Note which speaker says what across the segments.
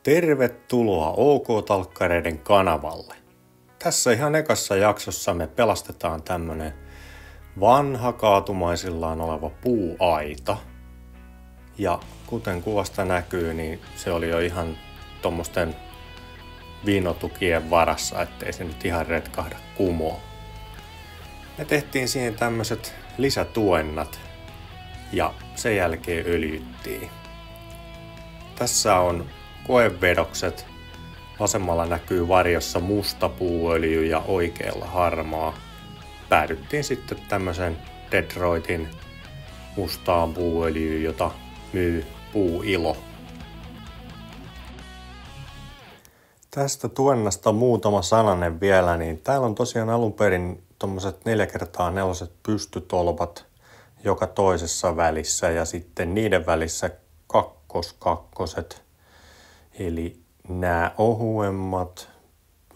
Speaker 1: Tervetuloa OK-talkkareiden kanavalle. Tässä ihan ekassa jaksossa me pelastetaan tämmönen vanha kaatumaisillaan oleva puuaita. Ja kuten kuvasta näkyy, niin se oli jo ihan tommosten viinotukien varassa, ettei se nyt ihan retkahda kumoon. Me tehtiin siihen tämmöset lisätuennat ja sen jälkeen öljyttiin. Tässä on koevedokset. Vasemmalla näkyy varjossa musta puuöljy ja oikealla harmaa. Päädyttiin sitten tämmöisen Detroitin mustaan puuöljyyn, jota myy Puuilo. Tästä tuennasta muutama sananen vielä, niin täällä on tosiaan alun perin tommoset 4x4 pystytolpat joka toisessa välissä ja sitten niiden välissä kakkoset. Eli nämä ohuemmat,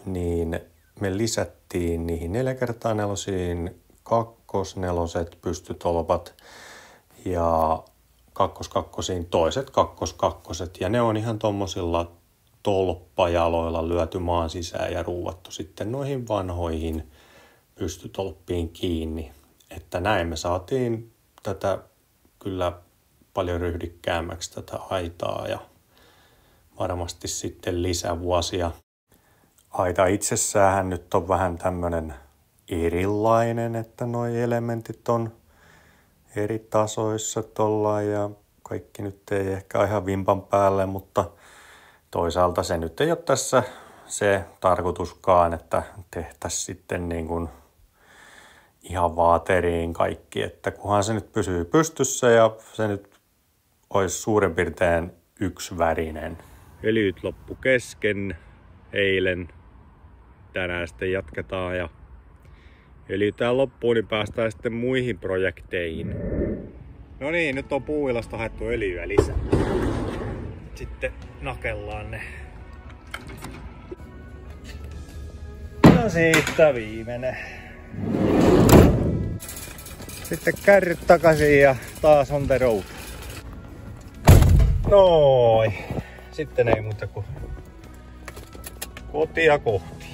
Speaker 1: niin me lisättiin niihin 4x4 kakkosneloset pystytolpat ja kakkoskakkosiin toiset kakkoskakkoset. Ja ne on ihan tommosilla tolppajaloilla lyöty maan sisään ja ruuvattu sitten noihin vanhoihin pystytolppiin kiinni. Että näin me saatiin tätä kyllä paljon ryhdikkäämmäksi tätä aitaa ja varmasti sitten lisävuosia. Aita itsessään nyt on vähän tämmönen erilainen, että noi elementit on eri tasoissa tollaan ja kaikki nyt ei ehkä ihan vimpan päälle, mutta toisaalta se nyt ei ole tässä se tarkoituskaan, että tehtäisiin sitten niin kuin ihan vaateriin kaikki, että kunhan se nyt pysyy pystyssä ja se nyt olisi suurin piirtein yksivärinen. Öljyt loppu kesken eilen. Tänään sitten jatketaan ja öljytään loppuun, niin päästään sitten muihin projekteihin. No niin, nyt on Puuilosta haettu öljyä lisää. Sitten nakellaan ne. No siitä viimeinen. Sitten kärryt takaisin ja taas on the road. Noin. Sitten ei muuta kuin kotia kohti.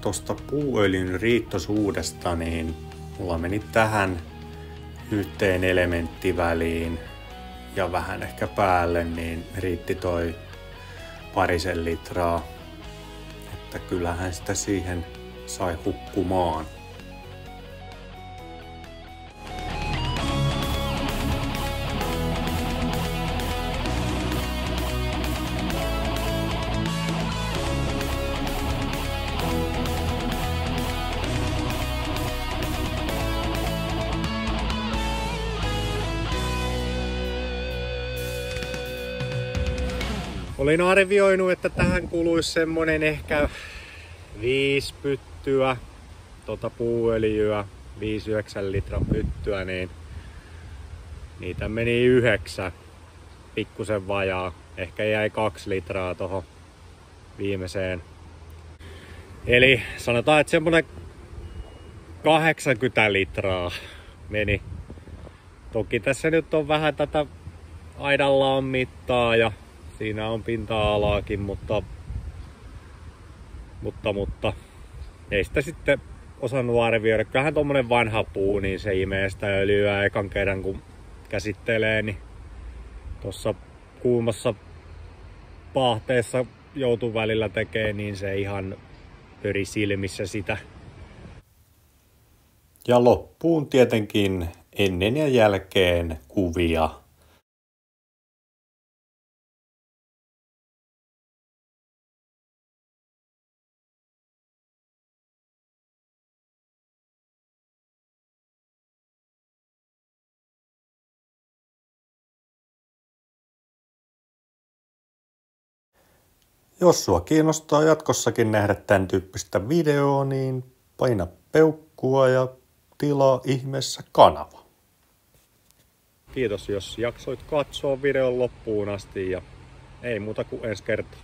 Speaker 1: Tosta puuöljyn riittosuudesta, niin mulla meni tähän yhteen elementtiväliin ja vähän ehkä päälle, niin riitti toi 2 litraa. Että kyllähän sitä siihen sai hukkumaan. Olin arvioinut, että tähän kuluisi semmonen ehkä 5 pyttyä puuöljyä, 5-9 litran pyttyä, niin niitä meni 9, pikkusen vajaa. Ehkä jäi 2 litraa tohon viimeiseen. Eli sanotaan, että semmonen 80 litraa meni. Toki tässä nyt on vähän tätä aidan mittaa ja siinä on pinta-alaakin, mutta ei sitä sitten osannut arvioida. Kyllähän tommonen vanha puu, niin se imee sitä öljyä ekan kerran kun käsittelee, niin tossa kuumassa paahteessa joutuu välillä tekee, niin se ihan pyri silmissä sitä. Ja loppuun tietenkin ennen ja jälkeen kuvia. Jos sua kiinnostaa jatkossakin nähdä tämän tyyppistä videoa, niin paina peukkua ja tilaa ihmeessä kanava. Kiitos jos jaksoit katsoa videon loppuun asti ja Ei muuta kuin ensi kertaa.